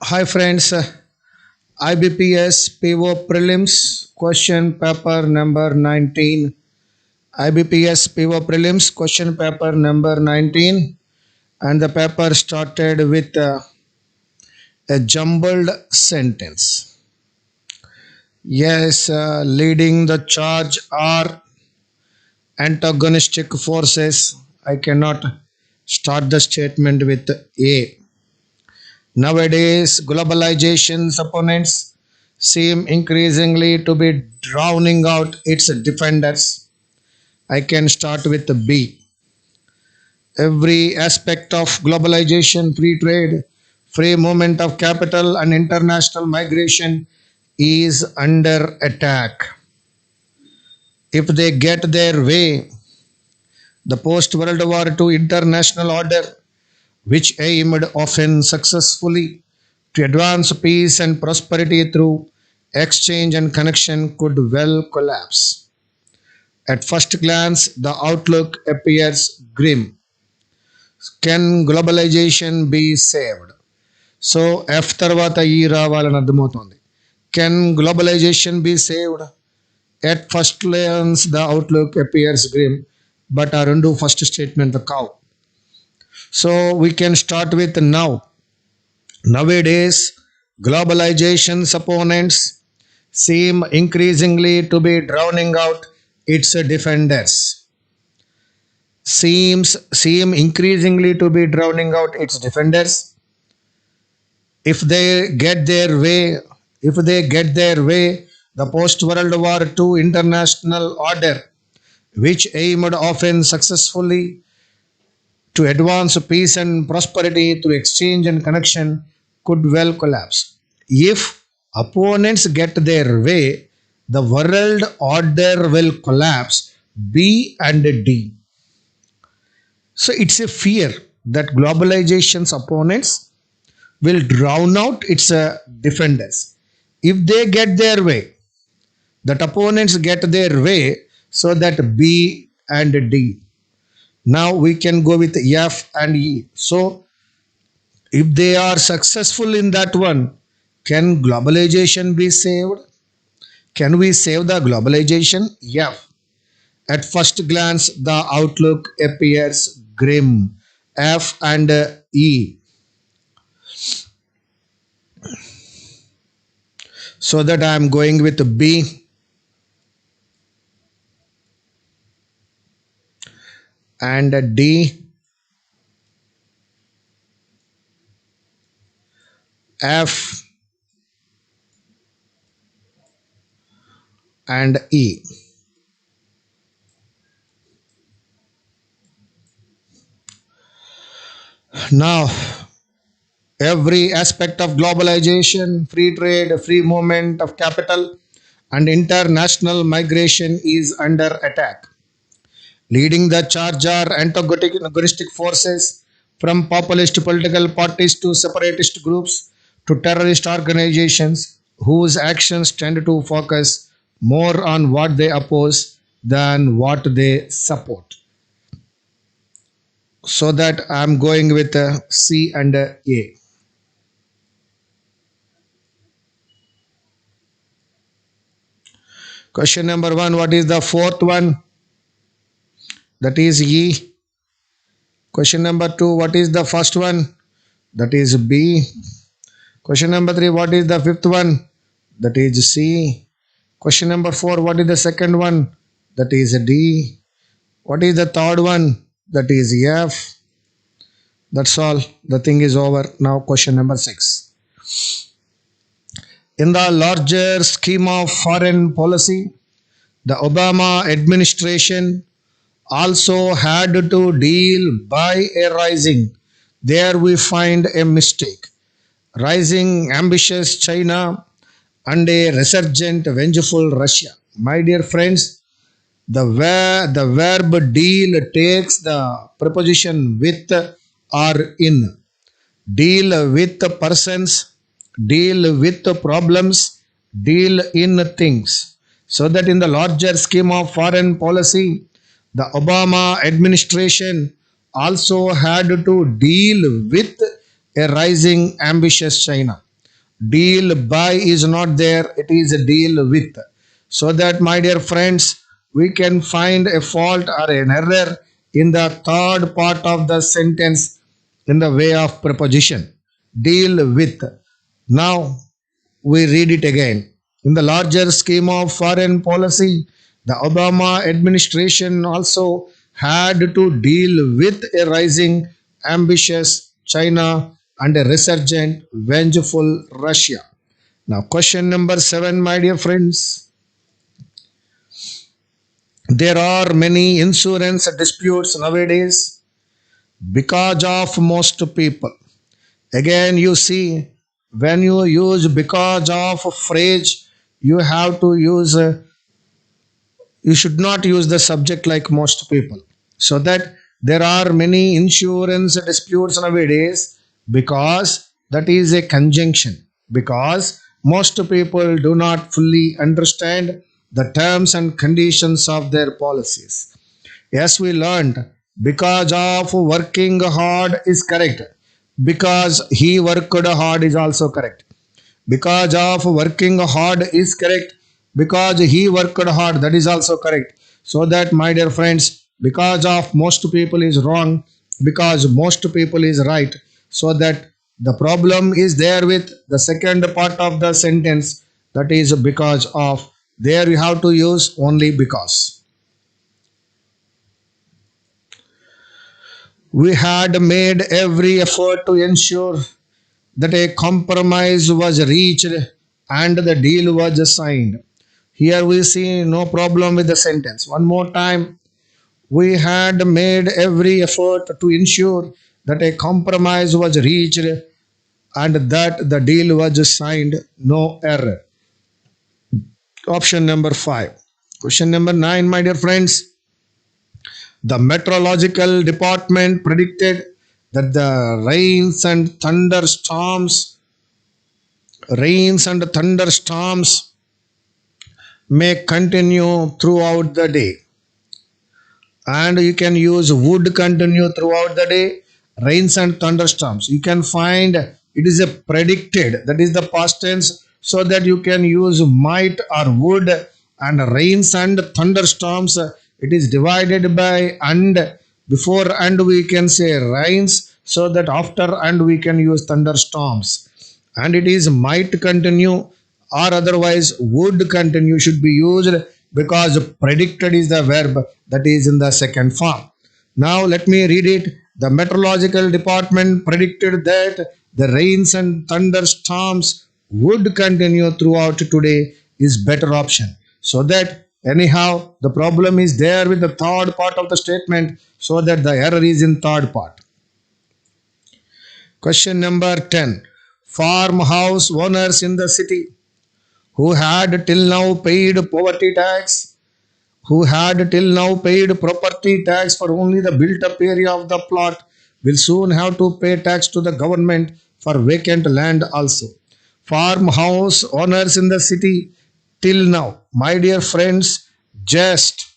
Hi friends, IBPS PO Prelims question paper number 19. IBPS PO Prelims question paper number 19, and the paper started with a jumbled sentence. Yes, leading the charge are antagonistic forces. I cannot start the statement with A. Nowadays, globalization's opponents seem increasingly to be drowning out its defenders. I can start with the B. Every aspect of globalization, free trade, free movement of capital, and international migration is under attack. If they get their way, the post World War II international order, which aimed often successfully to advance peace and prosperity through exchange and connection, could well collapse. At first glance, the outlook appears grim. Can globalization be saved? So, F తర్వాత ఈ రావాలని అర్థమవుతోంది. Can globalization be saved? At first glance, the outlook appears grim, but ఆ రెండు first statement కావు. So, we can start with now. Nowadays, globalization's opponents seem increasingly to be drowning out its defenders. Seem increasingly to be drowning out its defenders. If they get their way, the post World War II international order, which aimed often successfully to advance peace and prosperity through exchange and connection, could well collapse. If opponents get their way, the world order will collapse. B and D. So it's a fear that globalization's opponents will drown out its defenders. If they get their way, that opponents get their way, so that B and D. Now we can go with F and E. So if they are successful in that one, can globalization be saved? Can we save the globalization? F. At first glance, the outlook appears grim. F and E. So that I am going with B. And D. F and E. Now, every aspect of globalization, free trade, free movement of capital, and international migration is under attack. Leading the charge are antagonistic forces, from populist political parties to separatist groups to terrorist organizations, whose actions tend to focus more on what they oppose than what they support. So that I'm going with C and A. Question number 1, what is the fourth one? That is E. Question number 2, what is the first one? That is B. Question number 3, what is the fifth one? That is C. Question number 4, what is the second one? That is D. What is the third one? That is F. That's all. The thing is over. Now question number 6. In the larger scheme of foreign policy, the Obama administration also had to deal by a rising, there we find a mistake, rising ambitious China and a resurgent vengeful Russia. My dear friends, the verb deal takes the preposition with or in. Deal with persons, deal with problems, deal in things. So that in the larger scheme of foreign policy, the Obama administration also had to deal with a rising ambitious China. Deal by is not there, it is a deal with. So that, my dear friends, we can find a fault or an error in the third part of the sentence in the way of preposition. Deal with. Now we read it again. In the larger scheme of foreign policy, the Obama administration also had to deal with a rising, ambitious China and a resurgent, vengeful Russia. Now, question number 7, my dear friends. There are many insurance disputes nowadays because of most people. Again, you see, when you use because of phrase, you have to use, you should not use the subject like most people. So that there are many insurance disputes nowadays because that is a conjunction. Because most people do not fully understand the terms and conditions of their policies. Yes, we learned because of working hard is correct. Because he worked hard is also correct. Because of working hard is correct. Because he worked hard, that is also correct. So that, my dear friends, because of most people is wrong, because most people is right. So that the problem is there with the second part of the sentence, that is because of. There you have to use only because. We had made every effort to ensure that a compromise was reached and the deal was signed. Here we see no problem with the sentence. One more time. We had made every effort to ensure that a compromise was reached and that the deal was signed. No error. Option number 5. Question number 9, my dear friends. The meteorological department predicted that the rains and thunderstorms may continue throughout the day. And you can use would continue throughout the day, rains and thunderstorms. You can find it is a predicted, that is the past tense, so that you can use might or would, and rains and thunderstorms. It is divided by and, before and we can say rains, so that after and we can use thunderstorms. And it is might continue or otherwise would continue should be used because predicted is the verb that is in the second form. Now let me read it. The meteorological department predicted that the rains and thunderstorms would continue throughout today is better option. So that anyhow the problem is there with the third part of the statement, so that the error is in third part. Question number 10. Farmhouse owners in the city who had till now paid poverty tax, who had till now paid property tax for only the built up area of the plot, will soon have to pay tax to the government for vacant land also. Farmhouse owners in the city till now, my dear friends, just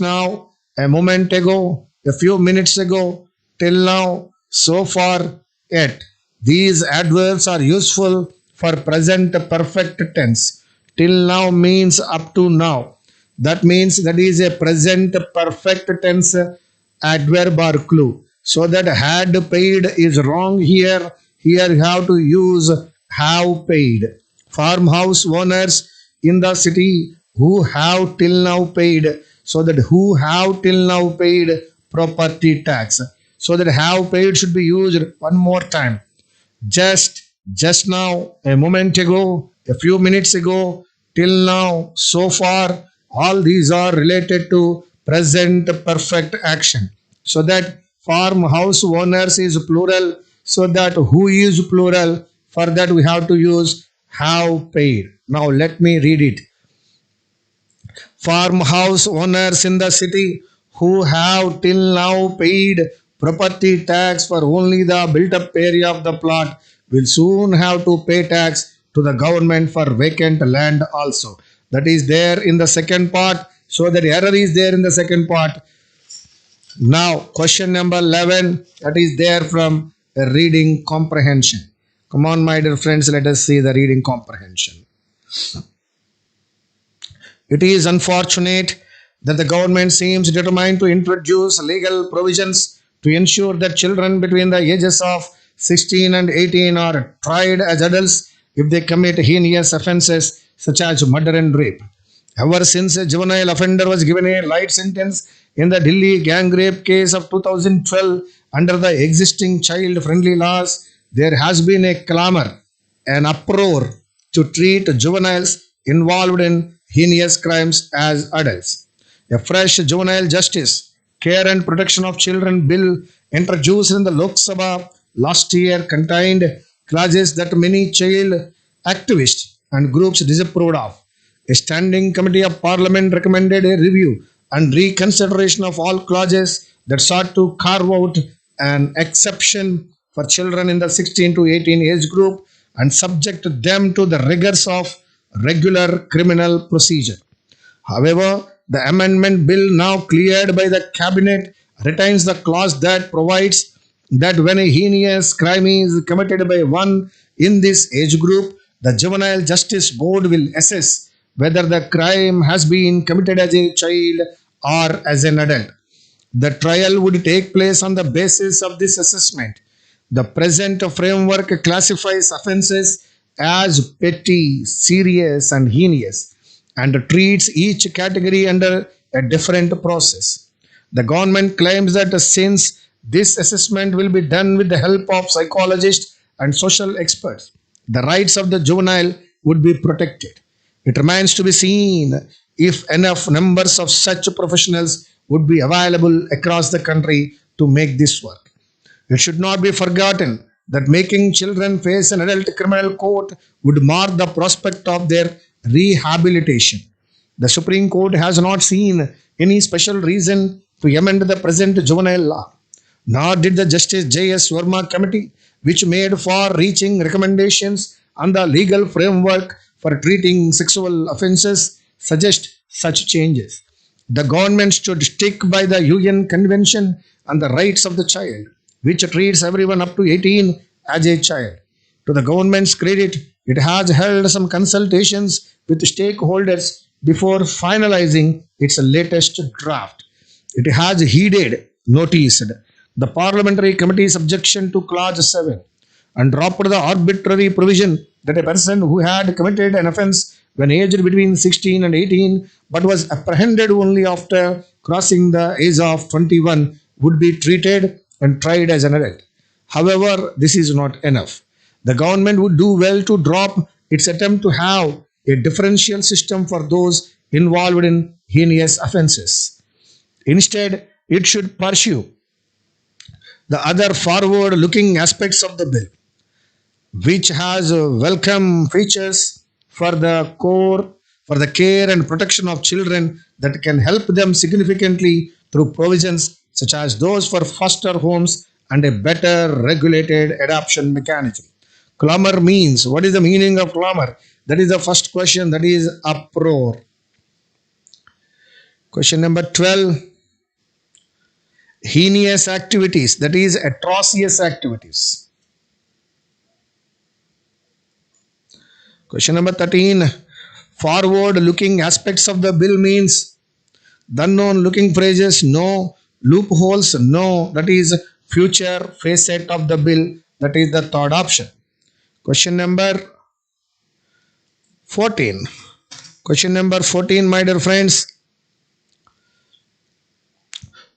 now, a moment ago, a few minutes ago, till now, so far, yet. These adverbs are useful for present perfect tense. Till now means up to now. That means that is a present perfect tense adverb or clue. So that had paid is wrong here. Here you have to use have paid. Farmhouse owners in the city who have till now paid. So that who have till now paid property tax. So that have paid should be used one more time. Just now, a moment ago, a few minutes ago, till now, so far, all these are related to present perfect action. So that farmhouse owners is plural, so that who is plural, for that we have to use have paid. Now let me read it. Farmhouse owners in the city who have till now paid property tax for only the built up area of the plot will soon have to pay tax to the government for vacant land also. That is there in the second part. So the error is there in the second part. Now question number 11, that is there from reading comprehension. Come on, my dear friends, let us see the reading comprehension. It is unfortunate that the government seems determined to introduce legal provisions to ensure that children between the ages of 16 and 18 are tried as adults if they commit heinous offences such as murder and rape. Ever since a juvenile offender was given a light sentence in the Delhi gang rape case of 2012 under the existing child friendly laws, there has been a clamor, an uproar to treat juveniles involved in heinous crimes as adults. A fresh juvenile justice, care and protection of children bill introduced in the Lok Sabha last year contained clauses that many child activists and groups disapproved of. A standing committee of parliament recommended a review and reconsideration of all clauses that sought to carve out an exception for children in the 16 to 18 age group and subject them to the rigors of regular criminal procedure. However, the amendment bill now cleared by the cabinet retains the clause that provides that when a heinous crime is committed by one in this age group, the Juvenile Justice Board will assess whether the crime has been committed as a child or as an adult. The trial would take place on the basis of this assessment. The present framework classifies offences as petty, serious, and heinous and treats each category under a different process. The government claims that since this assessment will be done with the help of psychologists and social experts, the rights of the juvenile would be protected. It remains to be seen if enough numbers of such professionals would be available across the country to make this work. It should not be forgotten that making children face an adult criminal court would mar the prospect of their rehabilitation. The Supreme Court has not seen any special reason to amend the present juvenile law, nor did the Justice J.S. Verma Committee, which made far reaching recommendations on the legal framework for treating sexual offences, suggest such changes. The government should stick by the UN Convention on the Rights of the Child, which treats everyone up to 18 as a child. To the government's credit, it has held some consultations with stakeholders before finalizing its latest draft. It has noticed the parliamentary committee's objection to clause 7 and dropped the arbitrary provision that a person who had committed an offense when aged between 16 and 18 but was apprehended only after crossing the age of 21 would be treated and tried as an adult. However, this is not enough. The government would do well to drop its attempt to have a differential system for those involved in heinous offenses. Instead, it should pursue the other forward looking aspects of the bill, which has welcome features for the core for the care and protection of children that can help them significantly through provisions such as those for foster homes and a better regulated adoption mechanism. Clamor means, what is the meaning of clamor? That is the first question, that is uproar. Question number 12. Heinous activities, that is atrocious activities. Question number 13. Forward looking aspects of the bill means the unknown looking phrases no, loopholes no, that is future facet of the bill, that is the third option. Question number 14. Question number 14, my dear friends.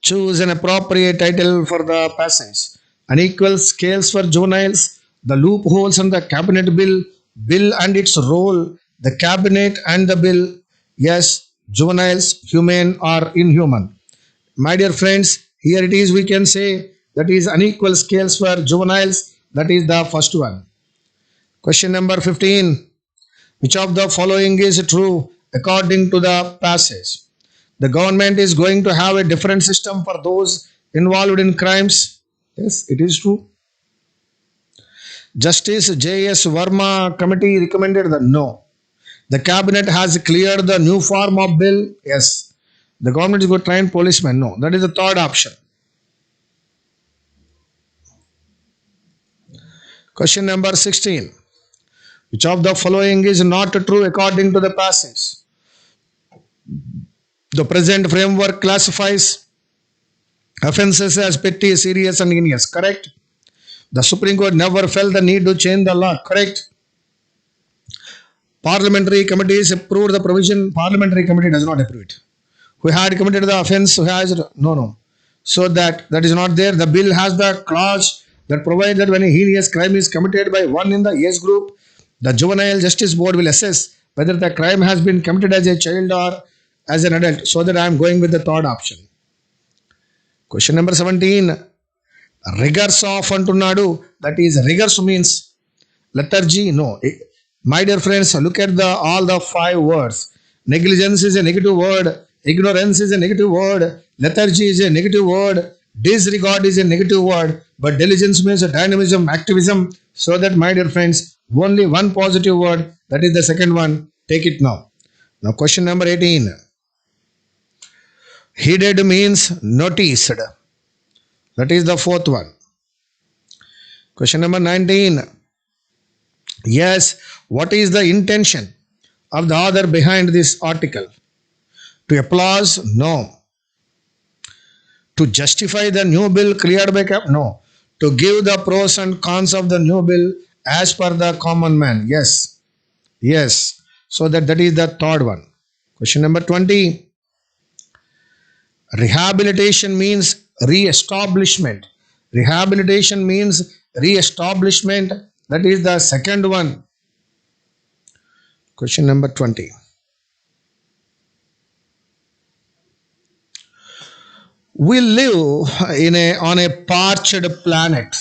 Choose an appropriate title for the passage. Unequal scales for juveniles, the loopholes in the cabinet bill and its role, the cabinet and the bill, yes, juveniles, humane or inhuman. My dear friends, here it is, we can say that is unequal scales for juveniles, that is the first one. Question number 15. Which of the following is true according to the passage? The government is going to have a different system for those involved in crimes. Yes, it is true. Justice J.S. Verma committee recommended the no. The cabinet has cleared the new form of bill. Yes. The government is going to train policemen. No. That is the third option. Question number 16. Which of the following is not true according to the passage? The present framework classifies offenses as petty, serious, and heinous. Correct? The Supreme Court never felt the need to change the law. Correct? Parliamentary committees approved the provision. Parliamentary committee does not approve it. Who had committed the offense? Who has no. So that is not there. The bill has the clause that provides that when a heinous crime is committed by one in the age group, the Juvenile Justice Board will assess whether the crime has been committed as a child or as an adult. So that I am going with the third option. Question number 17. Rigors of antunnadu. That is, rigors means letter G. No. My dear friends, look at all the 5 words. Negligence is a negative word. Ignorance is a negative word. Lethargy is a negative word. Disregard is a negative word. But diligence means dynamism, activism. So that, my dear friends, only one positive word. That is the second one. Take it now. Now, question number 18. Heeded means noticed. That is the fourth one. Question number 19. Yes, what is the intention of the author behind this article? To applause? No. To justify the new bill cleared by cap? No. To give the pros and cons of the new bill as per the common man? Yes. Yes. So that is the third one. Question number 20. Rehabilitation means re-establishment. Rehabilitation means re-establishment. That is the second one. Question number 20. We live on a parched planet.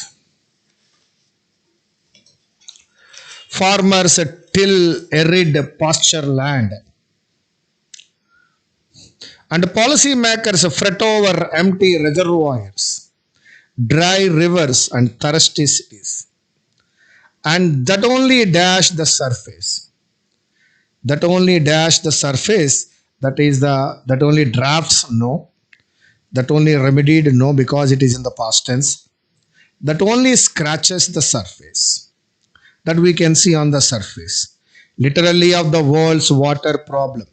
Farmers till arid pasture land. And policymakers fret over empty reservoirs, dry rivers, and thirsty cities. And that only dash the surface. That only dash the surface. That only drafts? No. That only remedied? No, because it is in the past tense. That only scratches the surface. That we can see on the surface. Literally of the world's water problem.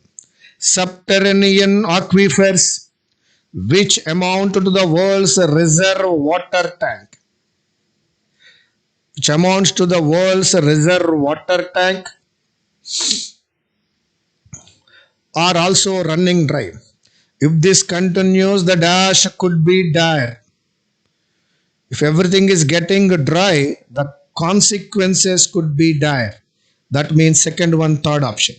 Subterranean aquifers which amount to the world's reserve water tank. Which amounts to the world's reserve water tank are also running dry. If this continues, the dash could be dire. If everything is getting dry, the consequences could be dire. That means second one, third option.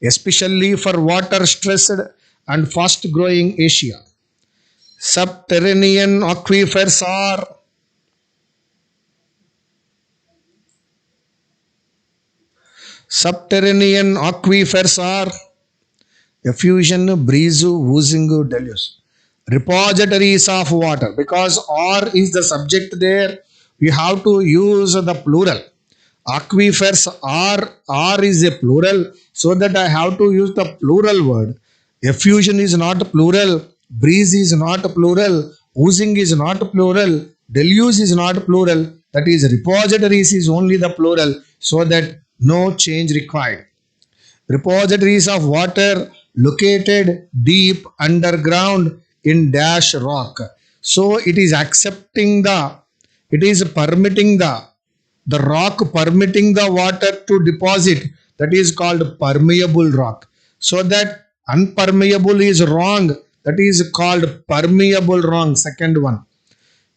Especially for water stressed and fast growing Asia. Subterranean aquifers are effusion, breeze, oozing, deluge. Repositories of water. Because or is the subject there, we have to use the plural. Aquifers are is a plural, so that I have to use the plural word. Effusion is not plural, breeze is not plural, oozing is not plural, deluge is not plural. That is, repositories is only the plural, so that no change required. Repositories of water located deep underground in dash rock. So it is permitting the rock permitting the water to deposit. That is called permeable rock. So that unpermeable is wrong. That is called permeable wrong. Second one.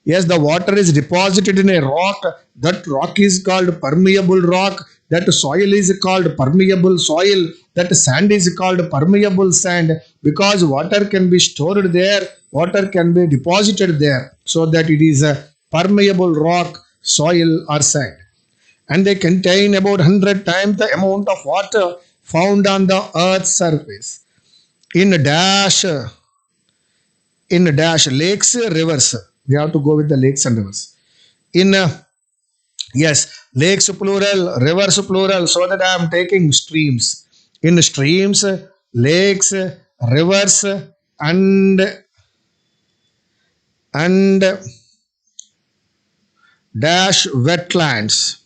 Yes, the water is deposited in a rock. That rock is called permeable rock. That soil is called permeable soil. That sand is called permeable sand. Because water can be stored there. Water can be deposited there. So that it is a permeable rock, soil or sand. And they contain about 100 times the amount of water found on the earth's surface. In dash lakes, rivers. We have to go with the lakes and rivers. Lakes plural, rivers plural, so that I am taking streams. In streams, lakes, rivers, and dash wetlands.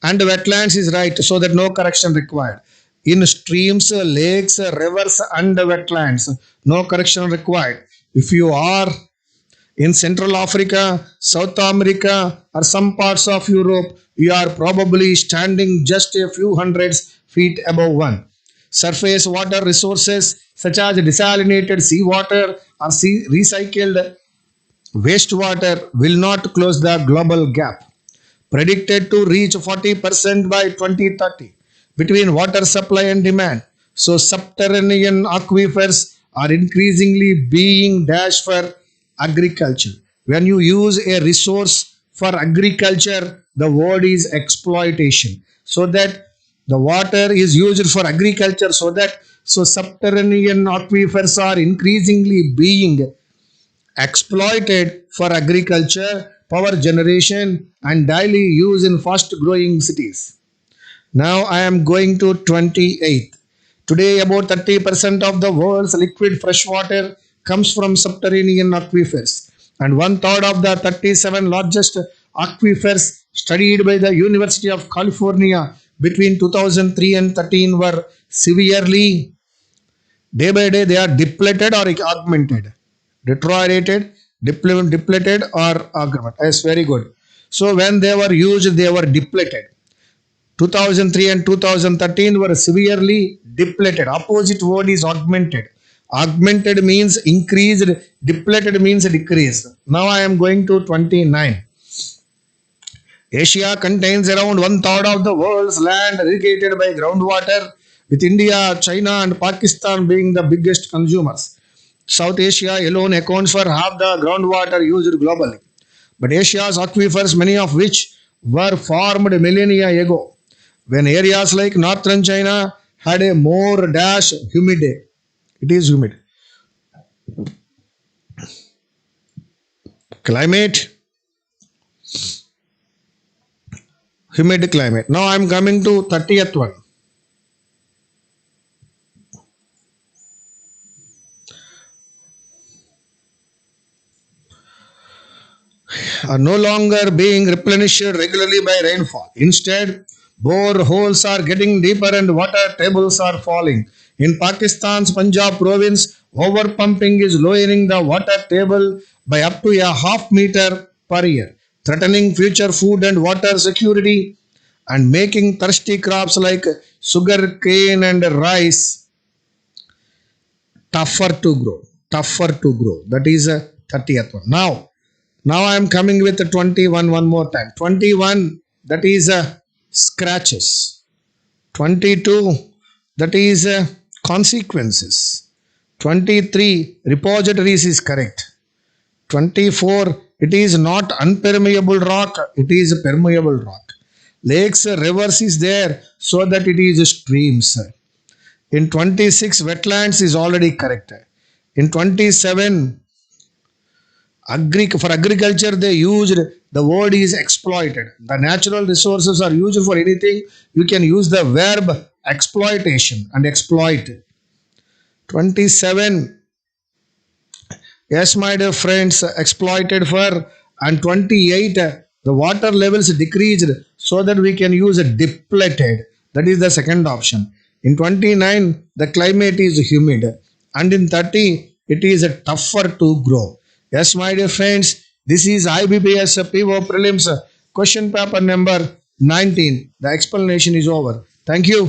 And wetlands is right, so that no correction required. In streams, lakes, rivers, and wetlands, no correction required. If you are in Central Africa, South America, or some parts of Europe, you are probably standing just a few hundreds feet above one. Surface water resources such as desalinated seawater or recycled wastewater will not close the global gap, predicted to reach 40% by 2030 between water supply and demand. So, subterranean aquifers are increasingly being dashed for agriculture. When you use a resource for agriculture, the word is exploitation. So that the water is used for agriculture, so subterranean aquifers are increasingly being exploited for agriculture, power generation, and daily use in fast growing cities. Now I am going to 28. Today, about 30% of the world's liquid freshwater comes from subterranean aquifers, and one third of the 37 largest aquifers studied by the University of California between 2003 and 13 were severely, day by day, they are depleted or augmented, deteriorated, depleted or augmented. Yes, very good. So when they were used, they were depleted. 2003 and 2013 were severely depleted. Opposite word is augmented. Augmented means increased, depleted means decreased. Now I am going to 29. Asia contains around one third of the world's land irrigated by groundwater, with India, China, and Pakistan being the biggest consumers. South Asia alone accounts for half the groundwater used globally. But Asia's aquifers, many of which were formed millennia ago, when areas like northern China had a more dash humid. It is humid. Climate, humid climate. Now I am coming to 30th one. Are no longer being replenished regularly by rainfall. Instead, boreholes are getting deeper and water tables are falling. In Pakistan's Punjab province, overpumping is lowering the water table by up to a half meter per year, threatening future food and water security and making thirsty crops like sugar cane and rice tougher to grow. Tougher to grow. That is a 30th one. Now I am coming with 21 one more time. 21, that is scratches. 22, that is consequences. 23, repositories is correct. 24, it is not unpermeable rock, it is permeable rock. Lakes, rivers is there, so that it is streams. In 26, wetlands is already correct. In 27, for agriculture they used, the word is exploited. The natural resources are used for anything, you can use the verb exploitation and exploit. 27, yes my dear friends, exploited for. And 28, the water levels decreased, so that we can use depleted. That is the second option. In 29, the climate is humid. And in 30, it is tougher to grow. Yes, my dear friends, this is IBPS PO Prelims question paper number 19. The explanation is over. Thank you.